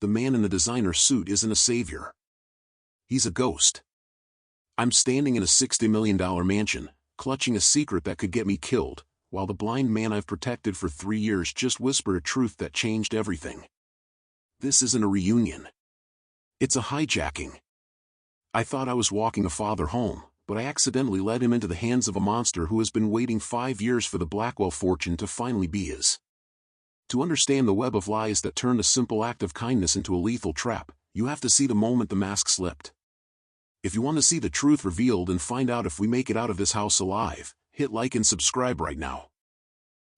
the man in the designer suit isn't a savior. He's a ghost. I'm standing in a $60 million mansion, clutching a secret that could get me killed, while the blind man I've protected for 3 years just whispered a truth that changed everything. This isn't a reunion. It's a hijacking. I thought I was walking a father home, but I accidentally led him into the hands of a monster who has been waiting 5 years for the Blackwell fortune to finally be his. To understand the web of lies that turned a simple act of kindness into a lethal trap, you have to see the moment the mask slipped. If you want to see the truth revealed and find out if we make it out of this house alive, hit like and subscribe right now.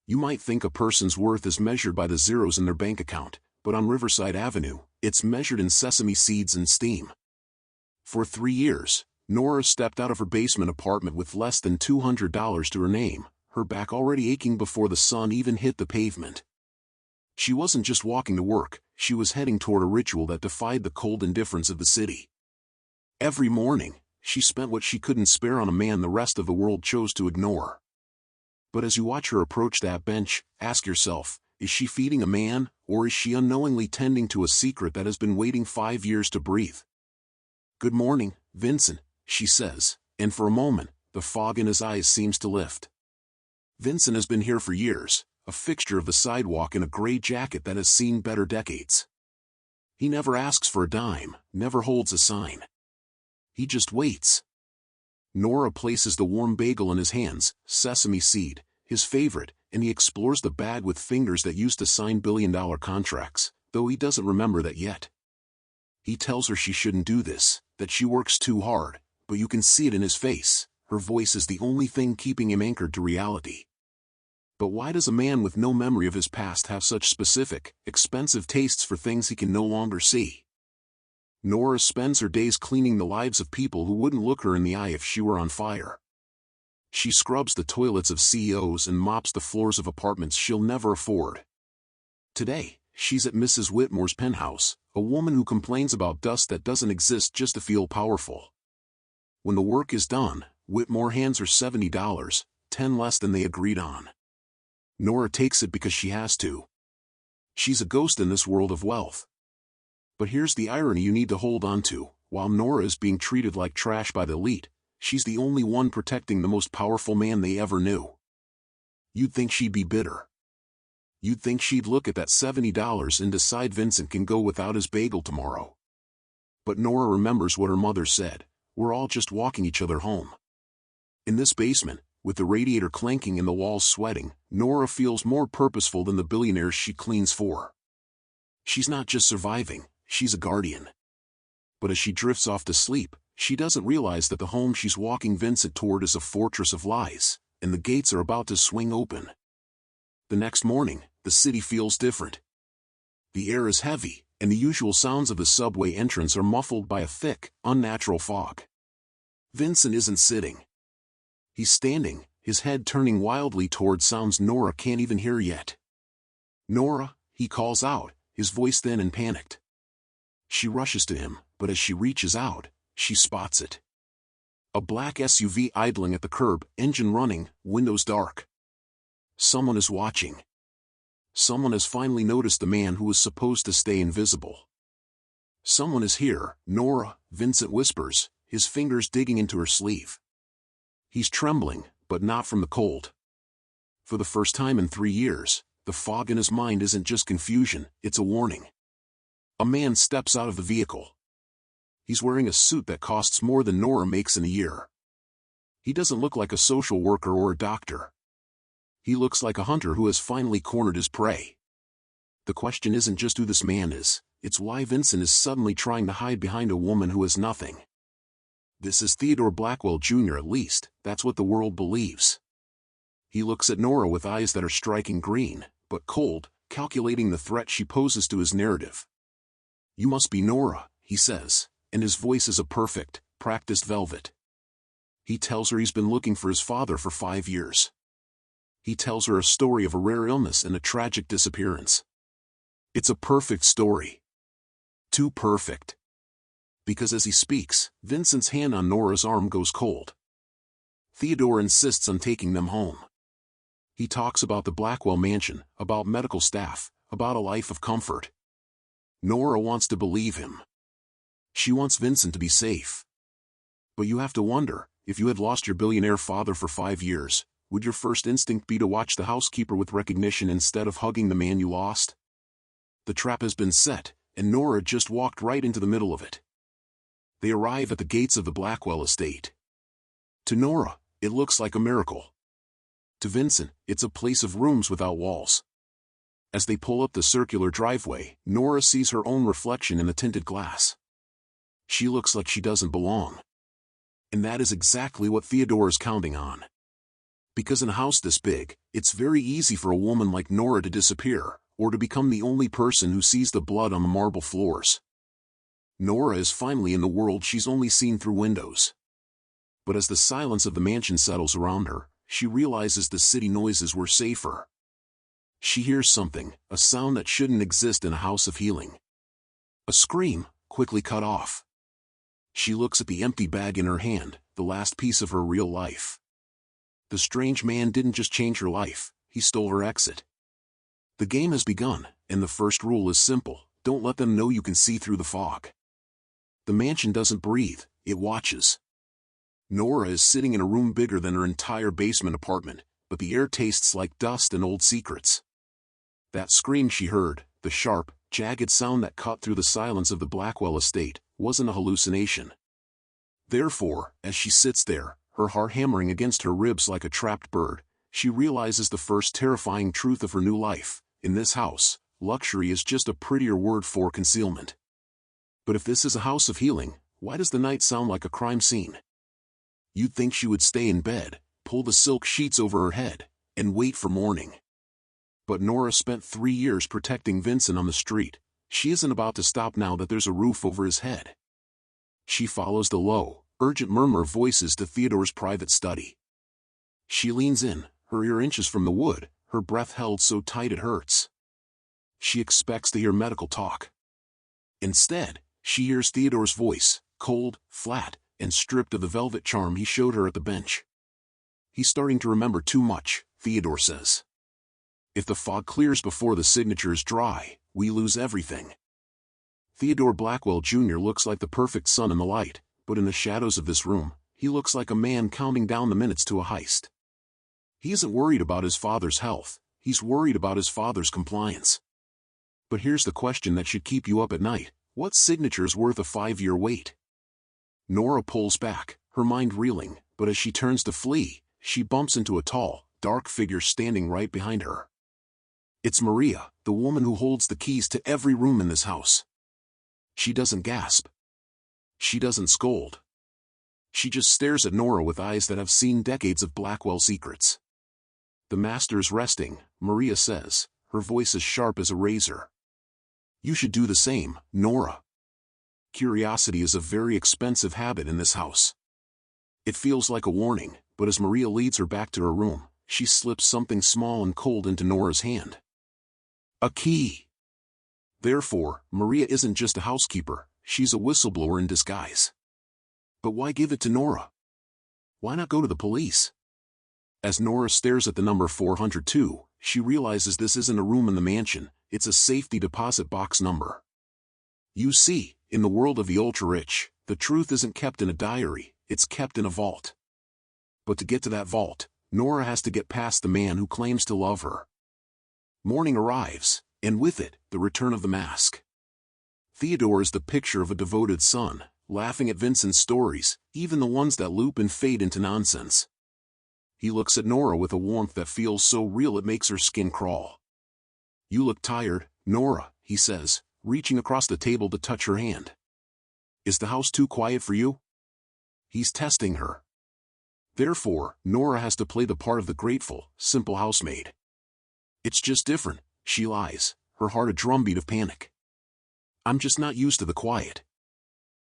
You might think a person's worth is measured by the zeros in their bank account, but on Riverside Avenue, it's measured in sesame seeds and steam. For 3 years, Nora stepped out of her basement apartment with less than $200 to her name, her back already aching before the sun even hit the pavement. She wasn't just walking to work, she was heading toward a ritual that defied the cold indifference of the city. Every morning, she spent what she couldn't spare on a man the rest of the world chose to ignore. But as you watch her approach that bench, ask yourself, is she feeding a man, or is she unknowingly tending to a secret that has been waiting 5 years to breathe? "Good morning, Vincent," she says, and for a moment, the fog in his eyes seems to lift. Vincent has been here for years, a fixture of the sidewalk in a gray jacket that has seen better decades. He never asks for a dime, never holds a sign. He just waits. Nora places the warm bagel in his hands, sesame seed, his favorite, and he explores the bag with fingers that used to sign billion-dollar contracts, though he doesn't remember that yet. He tells her she shouldn't do this, that she works too hard, but you can see it in his face. Her voice is the only thing keeping him anchored to reality. But why does a man with no memory of his past have such specific, expensive tastes for things he can no longer see? Nora spends her days cleaning the lives of people who wouldn't look her in the eye if she were on fire. She scrubs the toilets of CEOs and mops the floors of apartments she'll never afford. Today, she's at Mrs. Whitmore's penthouse, a woman who complains about dust that doesn't exist just to feel powerful. When the work is done, Whitmore hands her $70, 10 less than they agreed on. Nora takes it because she has to. She's a ghost in this world of wealth. But here's the irony you need to hold on to: while Nora is being treated like trash by the elite, she's the only one protecting the most powerful man they ever knew. You'd think she'd be bitter. You'd think she'd look at that $70 and decide Vincent can go without his bagel tomorrow. But Nora remembers what her mother said: we're all just walking each other home. In this basement, with the radiator clanking and the walls sweating, Nora feels more purposeful than the billionaires she cleans for. She's not just surviving, she's a guardian. But as she drifts off to sleep, she doesn't realize that the home she's walking Vincent toward is a fortress of lies, and the gates are about to swing open. The next morning, the city feels different. The air is heavy, and the usual sounds of the subway entrance are muffled by a thick, unnatural fog. Vincent isn't sitting. He's standing, his head turning wildly toward sounds Nora can't even hear yet. "Nora," he calls out, his voice thin and panicked. She rushes to him, but as she reaches out, she spots it. A black SUV idling at the curb, engine running, windows dark. Someone is watching. Someone has finally noticed the man who was supposed to stay invisible. "Someone is here, Nora," Vincent whispers, his fingers digging into her sleeve. He's trembling, but not from the cold. For the first time in 3 years, the fog in his mind isn't just confusion, it's a warning. A man steps out of the vehicle. He's wearing a suit that costs more than Nora makes in a year. He doesn't look like a social worker or a doctor. He looks like a hunter who has finally cornered his prey. The question isn't just who this man is, it's why Vincent is suddenly trying to hide behind a woman who has nothing. This is Theodore Blackwell Jr. At least, that's what the world believes. He looks at Nora with eyes that are striking green, but cold, calculating the threat she poses to his narrative. "You must be Nora," he says, and his voice is a perfect, practiced velvet. He tells her he's been looking for his father for 5 years. He tells her a story of a rare illness and a tragic disappearance. It's a perfect story. Too perfect. Because as he speaks, Vincent's hand on Nora's arm goes cold. Theodore insists on taking them home. He talks about the Blackwell mansion, about medical staff, about a life of comfort. Nora wants to believe him. She wants Vincent to be safe. But you have to wonder, if you had lost your billionaire father for 5 years, would your first instinct be to watch the housekeeper with recognition instead of hugging the man you lost? The trap has been set, and Nora just walked right into the middle of it. They arrive at the gates of the Blackwell estate. To Nora, it looks like a miracle. To Vincent, it's a place of rooms without walls. As they pull up the circular driveway, Nora sees her own reflection in the tinted glass. She looks like she doesn't belong. And that is exactly what Theodore is counting on. Because in a house this big, it's very easy for a woman like Nora to disappear, or to become the only person who sees the blood on the marble floors. Nora is finally in the world she's only seen through windows. But as the silence of the mansion settles around her, she realizes the city noises were safer. She hears something, a sound that shouldn't exist in a house of healing. A scream, quickly cut off. She looks at the empty bag in her hand, the last piece of her real life. The strange man didn't just change her life, he stole her exit. The game has begun, and the first rule is simple: don't let them know you can see through the fog. The mansion doesn't breathe, it watches. Nora is sitting in a room bigger than her entire basement apartment, but the air tastes like dust and old secrets. That scream she heard, the sharp, jagged sound that cut through the silence of the Blackwell estate, wasn't a hallucination. Therefore, as she sits there, her heart hammering against her ribs like a trapped bird, she realizes the first terrifying truth of her new life: in this house, luxury is just a prettier word for concealment. But if this is a house of healing, why does the night sound like a crime scene? You'd think she would stay in bed, pull the silk sheets over her head, and wait for morning. But Nora spent 3 years protecting Vincent on the street. She isn't about to stop now that there's a roof over his head. She follows the low, urgent murmur of voices to Theodore's private study. She leans in, her ear inches from the wood, her breath held so tight it hurts. She expects to hear medical talk. Instead, she hears Theodore's voice, cold, flat, and stripped of the velvet charm he showed her at the bench. He's starting to remember too much, Theodore says. If the fog clears before the signature is dry, we lose everything. Theodore Blackwell Jr. looks like the perfect son in the light, but in the shadows of this room, he looks like a man counting down the minutes to a heist. He isn't worried about his father's health, he's worried about his father's compliance. But here's the question that should keep you up at night: what signature is worth a 5-year wait? Nora pulls back, her mind reeling, but as she turns to flee, she bumps into a tall, dark figure standing right behind her. It's Maria, the woman who holds the keys to every room in this house. She doesn't gasp. She doesn't scold. She just stares at Nora with eyes that have seen decades of Blackwell secrets. "The master's resting," Maria says, her voice as sharp as a razor. "You should do the same, Nora." Curiosity is a very expensive habit in this house. It feels like a warning, but as Maria leads her back to her room, she slips something small and cold into Nora's hand. A key. Therefore, Maria isn't just a housekeeper, she's a whistleblower in disguise. But why give it to Nora? Why not go to the police? As Nora stares at the number 402, she realizes this isn't a room in the mansion, it's a safety deposit box number. You see, in the world of the ultra-rich, the truth isn't kept in a diary, it's kept in a vault. But to get to that vault, Nora has to get past the man who claims to love her. Morning arrives, and with it, the return of the mask. Theodore is the picture of a devoted son, laughing at Vincent's stories, even the ones that loop and fade into nonsense. He looks at Nora with a warmth that feels so real it makes her skin crawl. "You look tired, Nora," he says, reaching across the table to touch her hand. "Is the house too quiet for you?" He's testing her. Therefore, Nora has to play the part of the grateful, simple housemaid. "It's just different," she lies, her heart a drumbeat of panic. "I'm just not used to the quiet."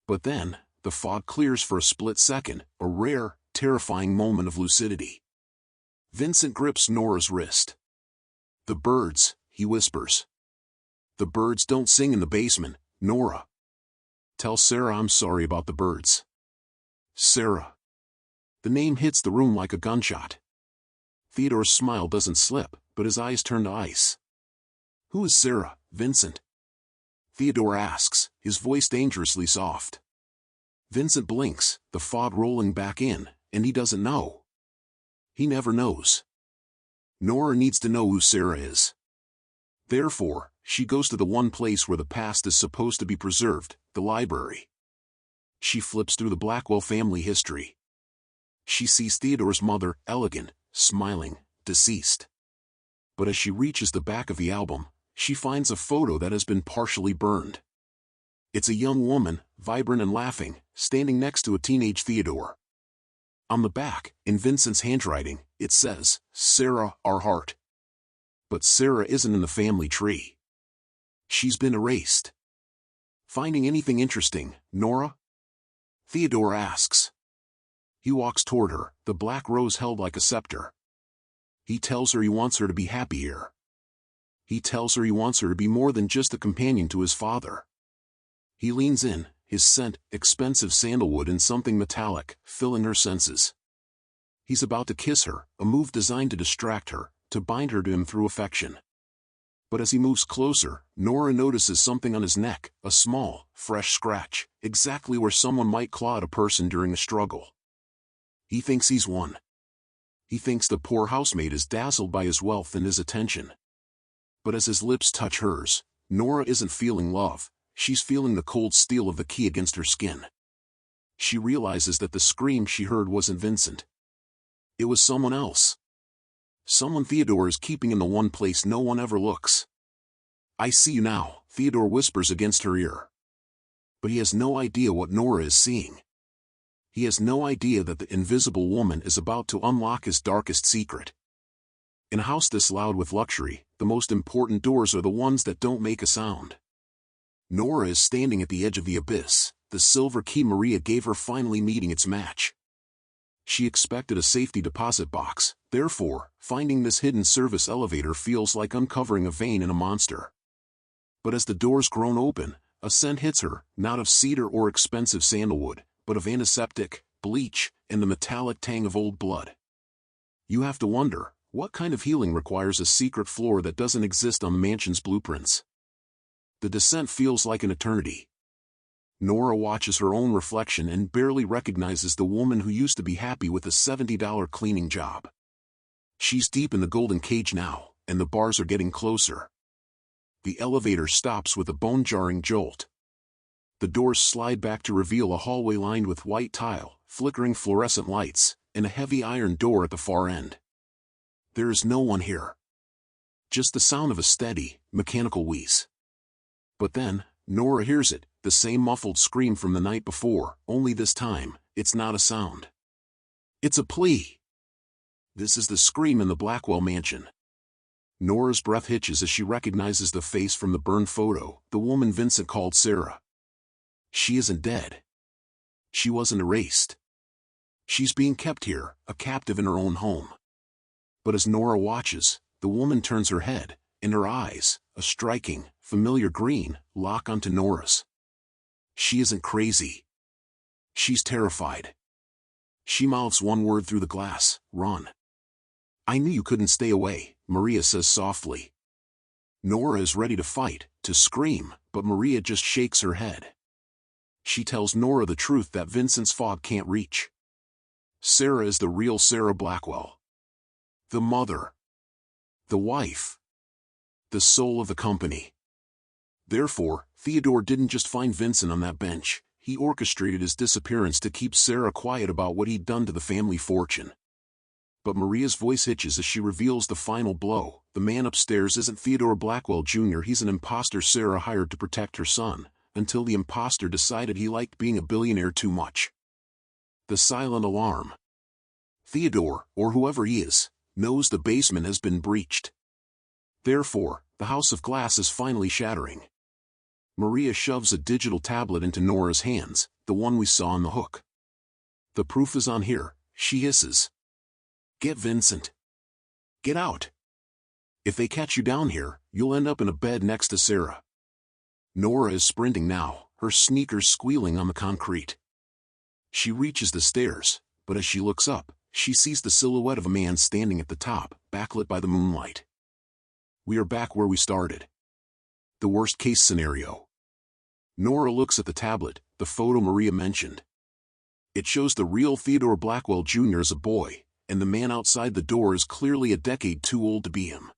But then, the fog clears for a split second, a rare, terrifying moment of lucidity. Vincent grips Nora's wrist. "The birds," he whispers. "The birds don't sing in the basement, Nora. Tell Sarah I'm sorry about the birds." Sarah. The name hits the room like a gunshot. Theodore's smile doesn't slip, but his eyes turn to ice. "Who is Sarah, Vincent?" Theodore asks, his voice dangerously soft. Vincent blinks, the fog rolling back in, and he doesn't know. He never knows. Nora needs to know who Sarah is. Therefore, she goes to the one place where the past is supposed to be preserved, the library. She flips through the Blackwell family history. She sees Theodore's mother, elegant, smiling, deceased. But as she reaches the back of the album, she finds a photo that has been partially burned. It's a young woman, vibrant and laughing, standing next to a teenage Theodore. On the back, in Vincent's handwriting, it says, Sarah, our heart. But Sarah isn't in the family tree. She's been erased. Finding anything interesting, Nora? Theodore asks. He walks toward her, the black rose held like a scepter. He tells her he wants her to be happy here. He tells her he wants her to be more than just a companion to his father. He leans in, his scent, expensive sandalwood and something metallic, filling her senses. He's about to kiss her, a move designed to distract her, to bind her to him through affection. But as he moves closer, Nora notices something on his neck, a small, fresh scratch, exactly where someone might claw at a person during a struggle. He thinks he's won. He thinks the poor housemaid is dazzled by his wealth and his attention. But as his lips touch hers, Nora isn't feeling love, she's feeling the cold steel of the key against her skin. She realizes that the scream she heard wasn't Vincent. It was someone else. Someone Theodore is keeping in the one place no one ever looks. I see you now, Theodore whispers against her ear. But he has no idea what Nora is seeing. He has no idea that the invisible woman is about to unlock his darkest secret. In a house this loud with luxury, the most important doors are the ones that don't make a sound. Nora is standing at the edge of the abyss, the silver key Maria gave her finally meeting its match. She expected a safety deposit box, therefore, finding this hidden service elevator feels like uncovering a vein in a monster. But as the doors groan open, a scent hits her, not of cedar or expensive sandalwood, but of antiseptic, bleach, and the metallic tang of old blood. You have to wonder, what kind of healing requires a secret floor that doesn't exist on the mansion's blueprints? The descent feels like an eternity. Nora watches her own reflection and barely recognizes the woman who used to be happy with a $70 cleaning job. She's deep in the golden cage now, and the bars are getting closer. The elevator stops with a bone-jarring jolt. The doors slide back to reveal a hallway lined with white tile, flickering fluorescent lights, and a heavy iron door at the far end. There is no one here. Just the sound of a steady, mechanical wheeze. But then, Nora hears it, the same muffled scream from the night before, only this time, it's not a sound. It's a plea. This is the scream in the Blackwell mansion. Nora's breath hitches as she recognizes the face from the burned photo, the woman Vincent called Sarah. She isn't dead. She wasn't erased. She's being kept here, a captive in her own home. But as Nora watches, the woman turns her head, and her eyes, a striking, familiar green, lock onto Nora's. She isn't crazy. She's terrified. She mouths one word through the glass, run. I knew you couldn't stay away, Maria says softly. Nora is ready to fight, to scream, but Maria just shakes her head. She tells Nora the truth that Vincent's fog can't reach. Sarah is the real Sarah Blackwell. The mother. The wife. The soul of the company. Therefore, Theodore didn't just find Vincent on that bench, he orchestrated his disappearance to keep Sarah quiet about what he'd done to the family fortune. But Maria's voice hitches as she reveals the final blow. The man upstairs isn't Theodore Blackwell Jr., he's an imposter Sarah hired to protect her son, until the imposter decided he liked being a billionaire too much. The silent alarm. Theodore, or whoever he is, knows the basement has been breached. Therefore, the house of glass is finally shattering. Maria shoves a digital tablet into Nora's hands, the one we saw on the hook. The proof is on here, she hisses. Get Vincent. Get out. If they catch you down here, you'll end up in a bed next to Sarah. Nora is sprinting now, her sneakers squealing on the concrete. She reaches the stairs, but as she looks up, she sees the silhouette of a man standing at the top, backlit by the moonlight. We are back where we started. The worst-case scenario. Nora looks at the tablet, the photo Maria mentioned. It shows the real Theodore Blackwell Jr. as a boy, and the man outside the door is clearly a decade too old to be him.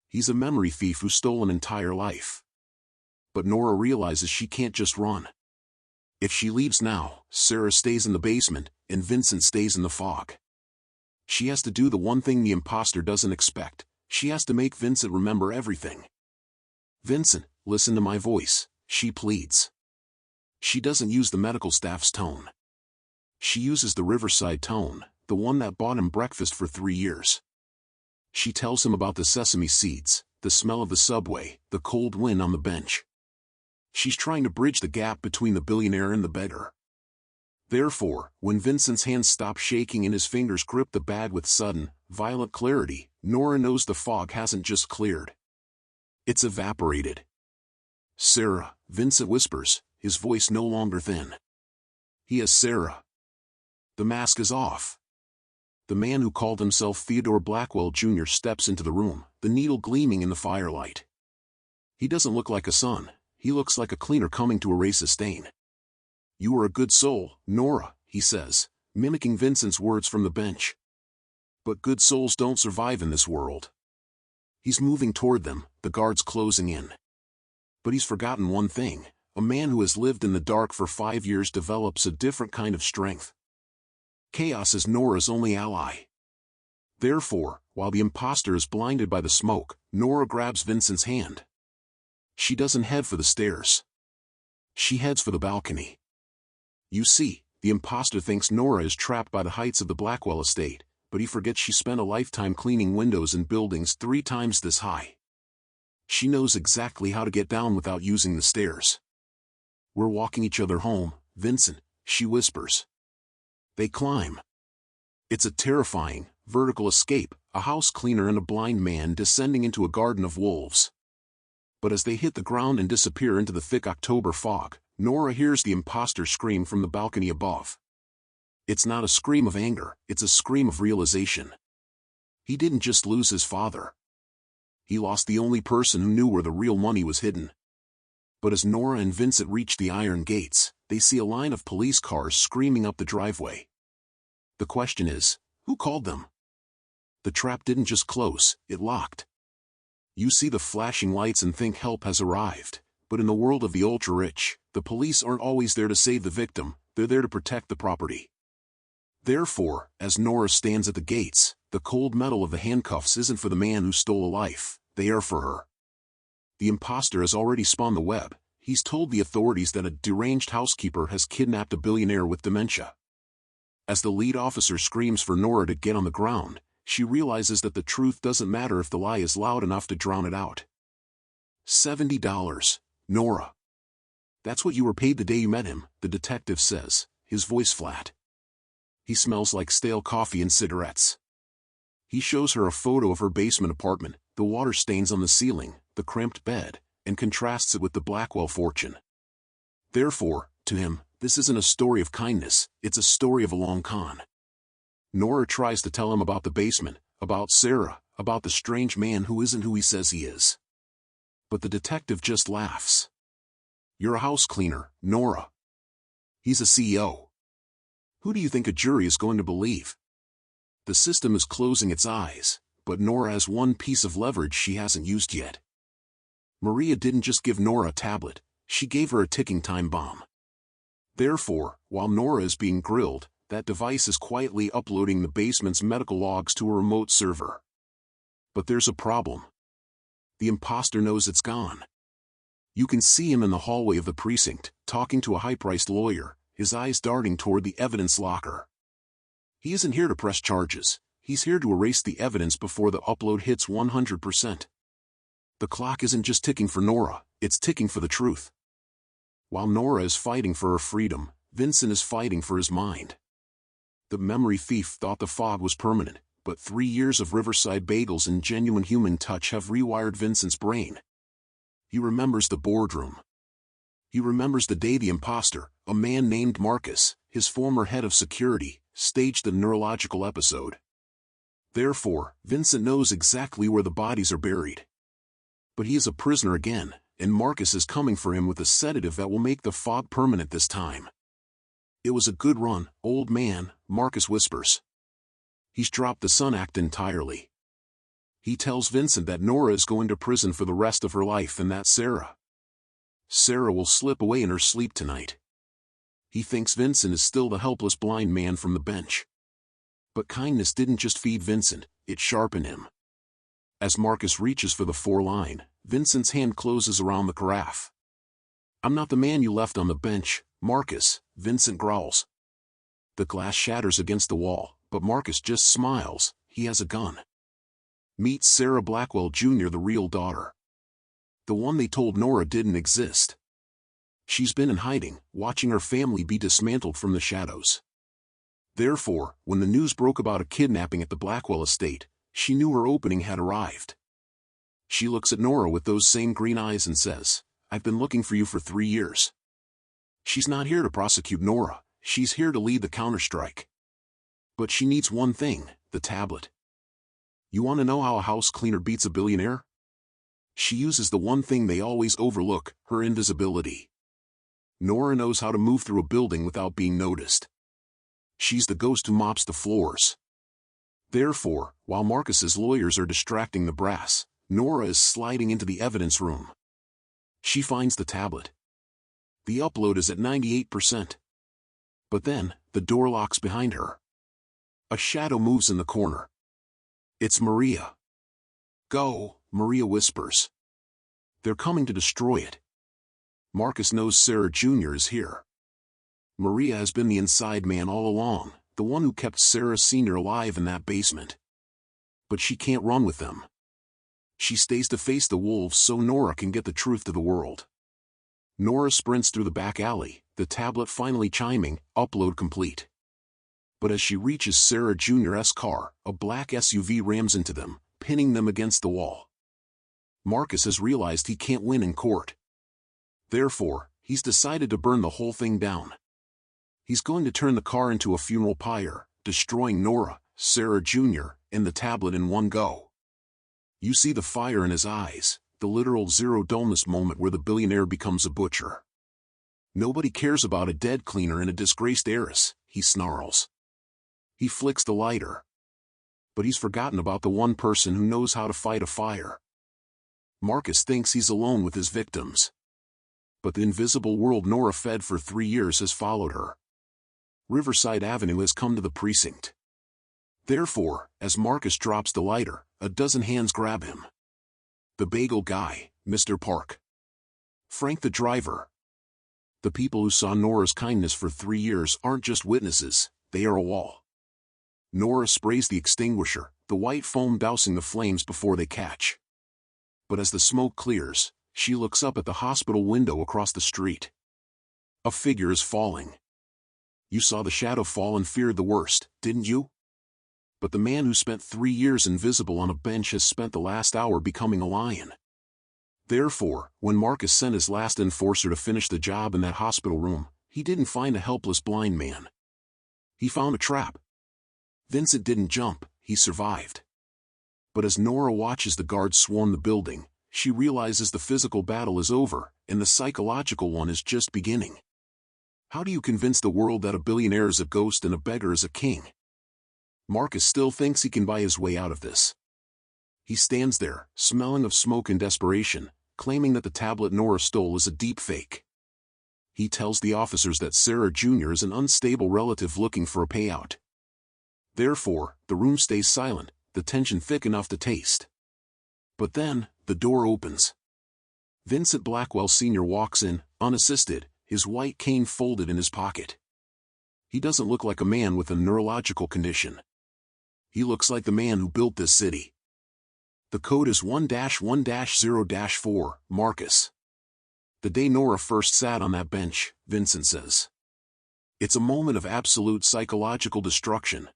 He's a memory thief who stole an entire life. But Nora realizes she can't just run. If she leaves now, Sarah stays in the basement, and Vincent stays in the fog. She has to do the one thing the imposter doesn't expect. She has to make Vincent remember everything. "Vincent, listen to my voice," she pleads. She doesn't use the medical staff's tone. She uses the Riverside tone, the one that bought him breakfast for 3 years. She tells him about the sesame seeds, the smell of the subway, the cold wind on the bench. She's trying to bridge the gap between the billionaire and the beggar. Therefore, when Vincent's hands stop shaking and his fingers grip the bag with sudden, violent clarity, Nora knows the fog hasn't just cleared. It's evaporated. "Sarah," Vincent whispers, his voice no longer thin. He is Sarah. The mask is off. The man who called himself Theodore Blackwell Jr. steps into the room, the needle gleaming in the firelight. He doesn't look like a son, he looks like a cleaner coming to erase a stain. "You are a good soul, Nora," he says, mimicking Vincent's words from the bench. "But good souls don't survive in this world." He's moving toward them, the guards closing in. But he's forgotten one thing: a man who has lived in the dark for 5 years develops a different kind of strength. Chaos is Nora's only ally. Therefore, while the imposter is blinded by the smoke, Nora grabs Vincent's hand. She doesn't head for the stairs. She heads for the balcony. You see, the imposter thinks Nora is trapped by the heights of the Blackwell estate, but he forgets she spent a lifetime cleaning windows in buildings 3 times this high. She knows exactly how to get down without using the stairs. "We're walking each other home, Vincent," she whispers. They climb. It's a terrifying, vertical escape, a house cleaner and a blind man descending into a garden of wolves. But as they hit the ground and disappear into the thick October fog, Nora hears the imposter scream from the balcony above. It's not a scream of anger, it's a scream of realization. He didn't just lose his father. He lost the only person who knew where the real money was hidden. But as Nora and Vincent reach the iron gates, they see a line of police cars screaming up the driveway. The question is, who called them? The trap didn't just close, it locked. You see the flashing lights and think help has arrived, but in the world of the ultra-rich, the police aren't always there to save the victim, they're there to protect the property. Therefore, as Nora stands at the gates, the cold metal of the handcuffs isn't for the man who stole a life, they are for her. The imposter has already spun the web. He's told the authorities that a deranged housekeeper has kidnapped a billionaire with dementia. As the lead officer screams for Nora to get on the ground, she realizes that the truth doesn't matter if the lie is loud enough to drown it out. $70, Nora. That's what you were paid the day you met him, the detective says, his voice flat. He smells like stale coffee and cigarettes. He shows her a photo of her basement apartment, the water stains on the ceiling, the cramped bed, and contrasts it with the Blackwell fortune. Therefore, to him, this isn't a story of kindness, it's a story of a long con. Nora tries to tell him about the basement, about Sarah, about the strange man who isn't who he says he is. But the detective just laughs. "You're a house cleaner, Nora. He's a CEO. Who do you think a jury is going to believe?" The system is closing its eyes, but Nora has one piece of leverage she hasn't used yet. Maria didn't just give Nora a tablet, she gave her a ticking time bomb. Therefore, while Nora is being grilled, that device is quietly uploading the basement's medical logs to a remote server. But there's a problem. The imposter knows it's gone. You can see him in the hallway of the precinct, talking to a high-priced lawyer, his eyes darting toward the evidence locker. He isn't here to press charges, he's here to erase the evidence before the upload hits 100%. The clock isn't just ticking for Nora, it's ticking for the truth. While Nora is fighting for her freedom, Vincent is fighting for his mind. The memory thief thought the fog was permanent, but 3 years of Riverside bagels and genuine human touch have rewired Vincent's brain. He remembers the boardroom. He remembers the day the imposter, a man named Marcus, his former head of security, staged the neurological episode. Therefore, Vincent knows exactly where the bodies are buried. But he is a prisoner again, and Marcus is coming for him with a sedative that will make the fog permanent this time. "It was a good run, old man," Marcus whispers. He's dropped the son act entirely. He tells Vincent that Nora is going to prison for the rest of her life and that Sarah will slip away in her sleep tonight. He thinks Vincent is still the helpless blind man from the bench. But kindness didn't just feed Vincent, it sharpened him. As Marcus reaches for the 4-line, Vincent's hand closes around the carafe. "I'm not the man you left on the bench, Marcus," Vincent growls. The glass shatters against the wall, but Marcus just smiles. He has a gun. Meet Sarah Blackwell Jr., the real daughter. The one they told Nora didn't exist. She's been in hiding, watching her family be dismantled from the shadows. Therefore, when the news broke about a kidnapping at the Blackwell estate, she knew her opening had arrived. She looks at Nora with those same green eyes and says, "I've been looking for you for 3 years." She's not here to prosecute Nora, she's here to lead the counterstrike. But she needs one thing, the tablet. You want to know how a house cleaner beats a billionaire? She uses the one thing they always overlook, her invisibility. Nora knows how to move through a building without being noticed. She's the ghost who mops the floors. Therefore, while Marcus's lawyers are distracting the brass, Nora is sliding into the evidence room. She finds the tablet. The upload is at 98%. But then, the door locks behind her. A shadow moves in the corner. It's Maria. "Go," Maria whispers. "They're coming to destroy it." Marcus knows Sarah Jr. is here. Maria has been the inside man all along, the one who kept Sarah Sr. alive in that basement. But she can't run with them. She stays to face the wolves so Nora can get the truth to the world. Nora sprints through the back alley, the tablet finally chiming, "Upload complete." But as she reaches Sarah Jr.'s car, a black SUV rams into them, pinning them against the wall. Marcus has realized he can't win in court. Therefore, he's decided to burn the whole thing down. He's going to turn the car into a funeral pyre, destroying Nora, Sarah Jr., and the tablet in one go. You see the fire in his eyes, the literal zero-dullness moment where the billionaire becomes a butcher. "Nobody cares about a dead cleaner and a disgraced heiress," he snarls. He flicks the lighter. But he's forgotten about the one person who knows how to fight a fire. Marcus thinks he's alone with his victims. But the invisible world Nora fed for 3 years has followed her. Riverside Avenue has come to the precinct. Therefore, as Marcus drops the lighter, a dozen hands grab him. The bagel guy, Mr. Park. Frank the driver. The people who saw Nora's kindness for 3 years aren't just witnesses, they are a wall. Nora sprays the extinguisher, the white foam dousing the flames before they catch. But as the smoke clears, she looks up at the hospital window across the street. A figure is falling. You saw the shadow fall and feared the worst, didn't you? But the man who spent 3 years invisible on a bench has spent the last hour becoming a lion. Therefore, when Marcus sent his last enforcer to finish the job in that hospital room, he didn't find a helpless blind man. He found a trap. Vincent didn't jump, he survived. But as Nora watches the guards swarm the building, she realizes the physical battle is over, and the psychological one is just beginning. How do you convince the world that a billionaire is a ghost and a beggar is a king? Marcus still thinks he can buy his way out of this. He stands there, smelling of smoke and desperation, claiming that the tablet Nora stole is a deep fake. He tells the officers that Sarah Jr. is an unstable relative looking for a payout. Therefore, the room stays silent, the tension thick enough to taste. But then, the door opens. Vincent Blackwell Sr. walks in, unassisted, his white cane folded in his pocket. He doesn't look like a man with a neurological condition. He looks like the man who built this city. The code is 1-1-0-4, Marcus. The day Nora first sat on that bench, Vincent says. It's a moment of absolute psychological destruction.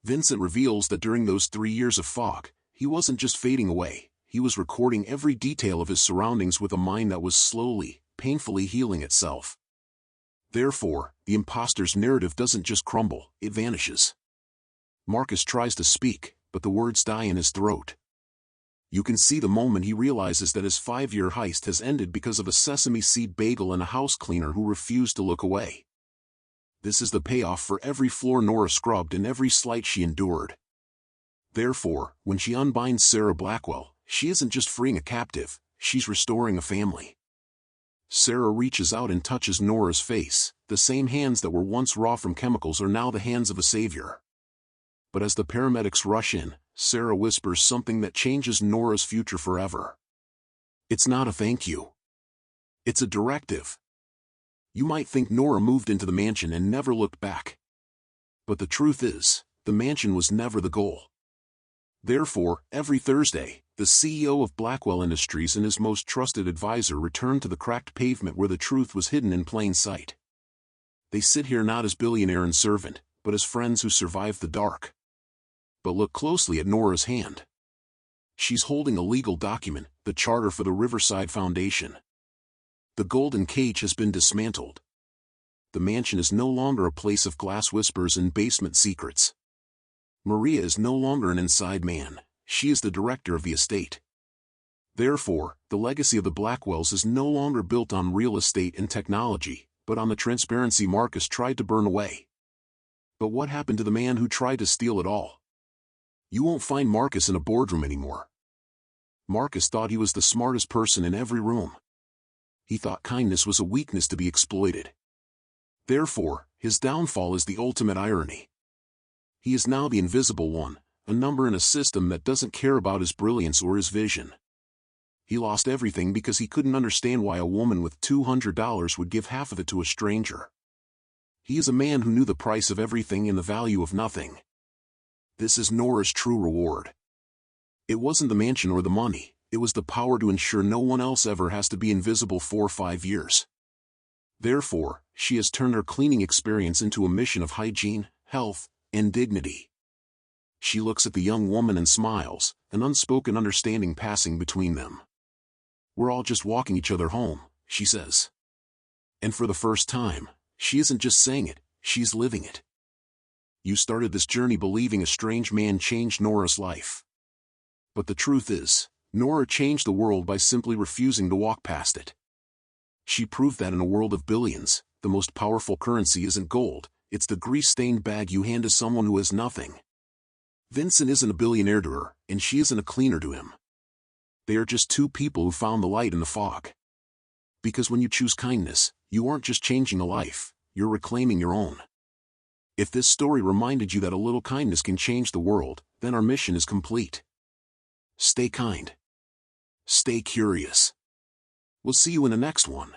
Vincent reveals that during those 3 years of fog, he wasn't just fading away, he was recording every detail of his surroundings with a mind that was slowly, painfully healing itself. Therefore, the imposter's narrative doesn't just crumble, it vanishes. Marcus tries to speak, but the words die in his throat. You can see the moment he realizes that his 5-year heist has ended because of a sesame seed bagel and a house cleaner who refused to look away. This is the payoff for every floor Nora scrubbed and every slight she endured. Therefore, when she unbinds Sarah Blackwell, she isn't just freeing a captive, she's restoring a family. Sarah reaches out and touches Nora's face. The same hands that were once raw from chemicals are now the hands of a savior. But as the paramedics rush in, Sarah whispers something that changes Nora's future forever. It's not a thank you. It's a directive. You might think Nora moved into the mansion and never looked back. But the truth is, the mansion was never the goal. Therefore, every Thursday, the CEO of Blackwell Industries and his most trusted advisor return to the cracked pavement where the truth was hidden in plain sight. They sit here not as billionaire and servant, but as friends who survived the dark. But look closely at Nora's hand. She's holding a legal document, the charter for the Riverside Foundation. The golden cage has been dismantled. The mansion is no longer a place of glass whispers and basement secrets. Maria is no longer an inside man, she is the director of the estate. Therefore, the legacy of the Blackwells is no longer built on real estate and technology, but on the transparency Marcus tried to burn away. But what happened to the man who tried to steal it all? You won't find Marcus in a boardroom anymore. Marcus thought he was the smartest person in every room. He thought kindness was a weakness to be exploited. Therefore, his downfall is the ultimate irony. He is now the invisible one, a number in a system that doesn't care about his brilliance or his vision. He lost everything because he couldn't understand why a woman with $200 would give half of it to a stranger. He is a man who knew the price of everything and the value of nothing. This is Nora's true reward. It wasn't the mansion or the money, it was the power to ensure no one else ever has to be invisible for 5 years. Therefore, she has turned her cleaning experience into a mission of hygiene, health, and dignity. She looks at the young woman and smiles, an unspoken understanding passing between them. We're all just walking each other home, she says. And for the first time, she isn't just saying it, she's living it. You started this journey believing a strange man changed Nora's life. But the truth is, Nora changed the world by simply refusing to walk past it. She proved that in a world of billions, the most powerful currency isn't gold, it's the grease-stained bag you hand to someone who has nothing. Vincent isn't a billionaire to her, and she isn't a cleaner to him. They are just two people who found the light in the fog. Because when you choose kindness, you aren't just changing a life, you're reclaiming your own. If this story reminded you that a little kindness can change the world, then our mission is complete. Stay kind. Stay curious. We'll see you in the next one.